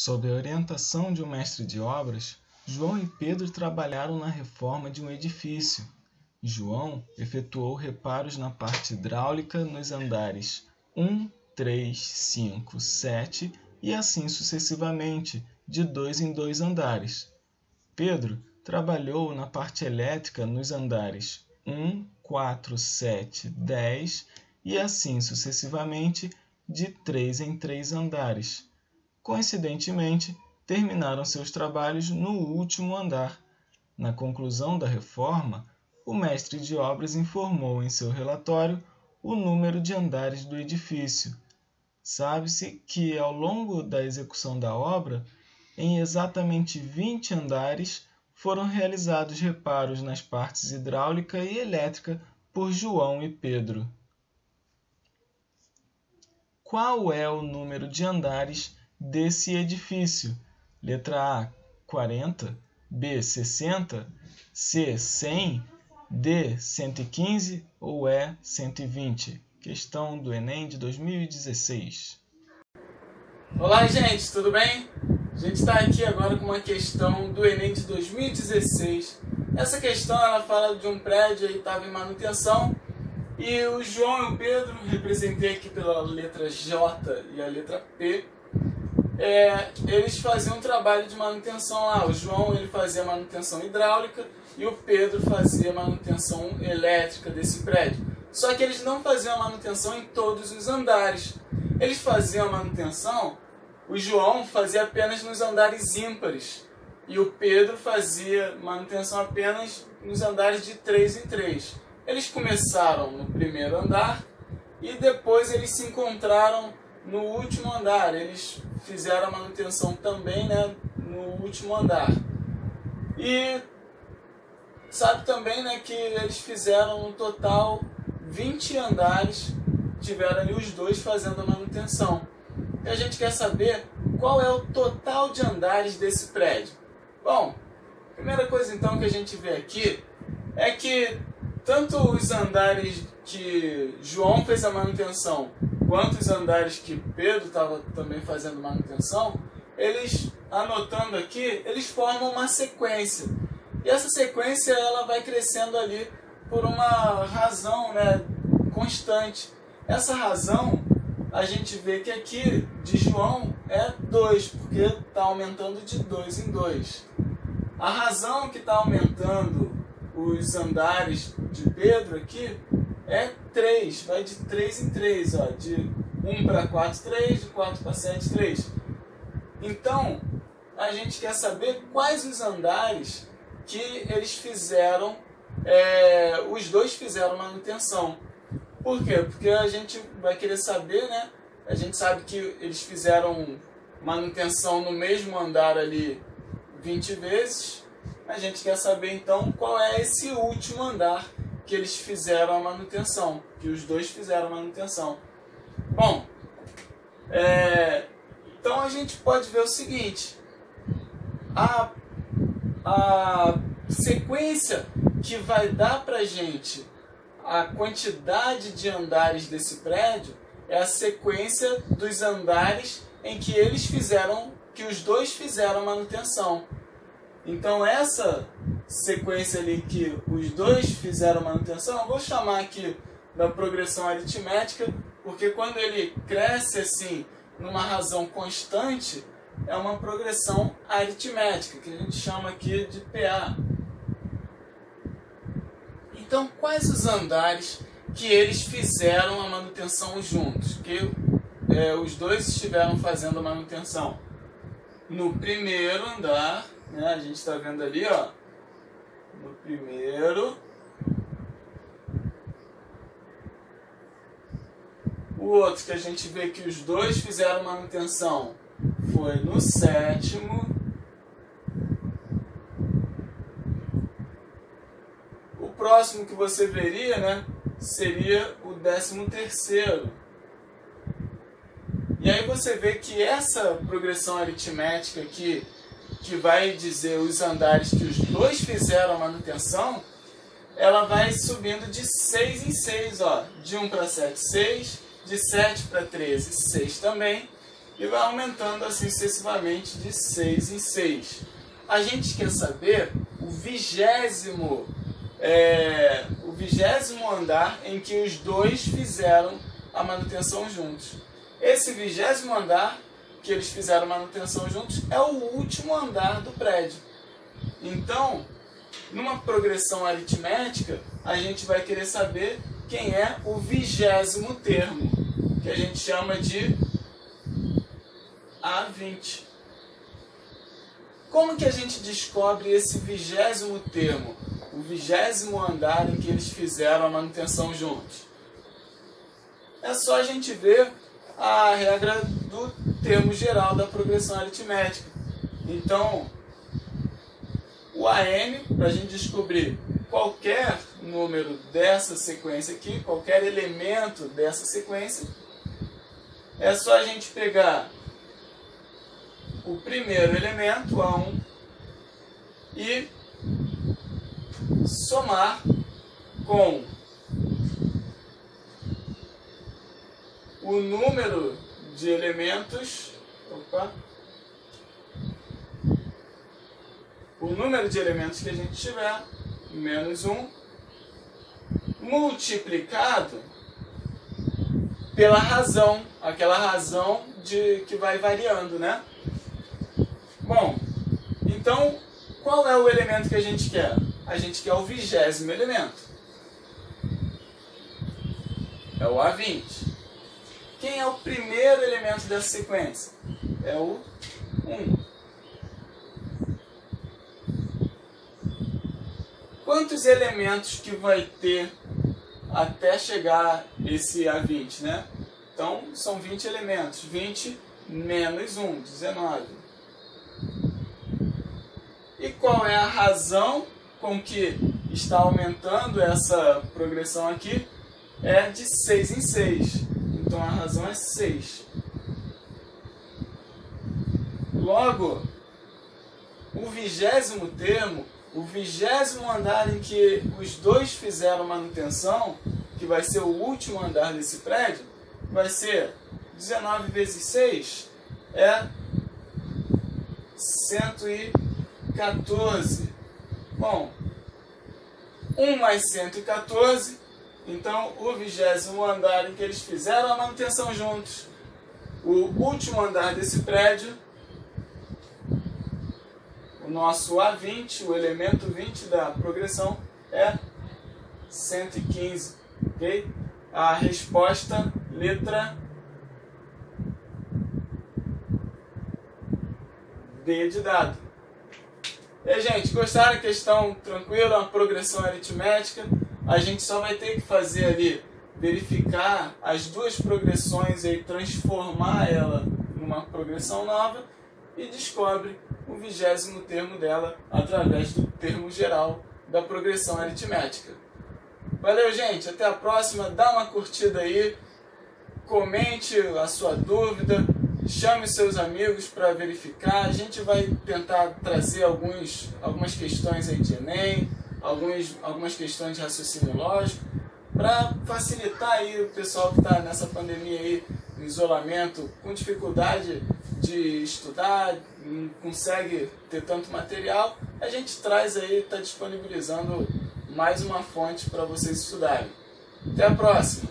Sob a orientação de um mestre de obras, João e Pedro trabalharam na reforma de um edifício. João efetuou reparos na parte hidráulica nos andares 1, 3, 5, 7 e assim sucessivamente, de 2 em 2 andares. Pedro trabalhou na parte elétrica nos andares 1, 4, 7, 10 e assim sucessivamente, de 3 em 3 andares. Coincidentemente, terminaram seus trabalhos no último andar. Na conclusão da reforma, o mestre de obras informou em seu relatório o número de andares do edifício. Sabe-se que, ao longo da execução da obra, em exatamente 20 andares, foram realizados reparos nas partes hidráulica e elétrica por João e Pedro. Qual é o número de andares desse edifício? Letra A, 40, B, 60, C, 100, D, 115 ou E, 120? Questão do Enem de 2016. Olá, gente, tudo bem? A gente está aqui agora com uma questão do Enem de 2016. Essa questão ela fala de um prédio que estava em manutenção e o João e o Pedro, representei aqui pela letra J e a letra P, eles faziam um trabalho de manutenção lá. O João ele fazia manutenção hidráulica e o Pedro fazia manutenção elétrica desse prédio. Só que eles não faziam a manutenção em todos os andares. Eles faziam a manutenção, o João fazia apenas nos andares ímpares e o Pedro fazia manutenção apenas nos andares de 3 em 3. Eles começaram no primeiro andar e depois eles se encontraram no último andar. Eles fizeram a manutenção também, no último andar. E sabe também, que eles fizeram no total 20 andares, tiveram ali os dois fazendo a manutenção. E a gente quer saber qual é o total de andares desse prédio. Bom, a primeira coisa então que a gente vê aqui é que tanto os andares que João fez a manutenção, quanto os andares que Pedro estava também fazendo manutenção, eles, anotando aqui, eles formam uma sequência. E essa sequência ela vai crescendo ali por uma razão constante. Essa razão, a gente vê que aqui de João é 2, porque está aumentando de 2 em 2. A razão que está aumentando os andares de Pedro aqui é 3, vai de 3 em 3, de 1 para 4, 3, de 4 para 7, 3. Então, a gente quer saber quais os andares que eles fizeram, os dois fizeram manutenção. Por quê? Porque a gente vai querer saber, a gente sabe que eles fizeram manutenção no mesmo andar ali 20 vezes, a gente quer saber então qual é esse último andar que eles fizeram a manutenção, que os dois fizeram a manutenção. Bom, então a gente pode ver o seguinte, a sequência que vai dar para a gente a quantidade de andares desse prédio é a sequência dos andares em que eles fizeram, que os dois fizeram a manutenção. Então essa sequência ali que os dois fizeram manutenção, eu vou chamar aqui da progressão aritmética, porque quando ele cresce assim, numa razão constante, é uma progressão aritmética, que a gente chama aqui de PA. Então, quais os andares que eles fizeram a manutenção juntos? Que os dois estiveram fazendo a manutenção. No primeiro andar, a gente está vendo ali, no primeiro. O outro que a gente vê que os dois fizeram manutenção foi no sétimo. O próximo que você veria, seria o 13º. E aí você vê que essa progressão aritmética aqui, que vai dizer os andares que os dois fizeram a manutenção, ela vai subindo de 6 em 6, de 1 para 7, 6, de 7 para 13, 6 também, e vai aumentando assim sucessivamente de 6 em 6. A gente quer saber o 20º andar em que os dois fizeram a manutenção juntos. Esse 20º andar que eles fizeram manutenção juntos é o último andar do prédio. Então, numa progressão aritmética, a gente vai querer saber quem é o 20º termo, que a gente chama de A20. Como que a gente descobre esse 20º termo, o 20º andar em que eles fizeram a manutenção juntos? É só a gente ver a regra do termo geral da progressão aritmética. Então, o AN, para a gente descobrir qualquer número dessa sequência aqui, qualquer elemento dessa sequência, é só a gente pegar o primeiro elemento, A1, e somar com o número de elementos, o número de elementos que a gente tiver, menos 1, multiplicado pela razão, aquela razão que vai variando, né? Bom, então, qual é o elemento que a gente quer? A gente quer o 20º elemento. É o A20. Quem é o primeiro elemento dessa sequência? É o 1. Quantos elementos que vai ter até chegar esse A20, né? Então, são 20 elementos. 20 menos 1, 19. E qual é a razão com que está aumentando essa progressão aqui? É de 6 em 6. Então, a razão é 6. Logo, o 20º termo, o 20º andar em que os dois fizeram manutenção, que vai ser o último andar desse prédio, vai ser 19 vezes 6, é 114. Bom, 1 mais 114, então o 20º andar em que eles fizeram a manutenção juntos, o último andar desse prédio, o nosso A20, o elemento 20 da progressão, é 115, ok? A resposta, letra D de dado. E aí, gente, gostaram da questão tranquila, uma progressão aritmética? A gente só vai ter que fazer ali, verificar as duas progressões e transformar ela numa progressão nova e descobre o 20º termo dela através do termo geral da progressão aritmética. Valeu, gente, até a próxima, dá uma curtida aí, comente a sua dúvida, chame seus amigos para verificar. A gente vai tentar trazer algumas questões aí de Enem, algumas questões de raciocínio lógico, para facilitar aí o pessoal que está nessa pandemia aí, no isolamento, com dificuldade de estudar, não consegue ter tanto material. A gente traz aí, está disponibilizando mais uma fonte para vocês estudarem. Até a próxima!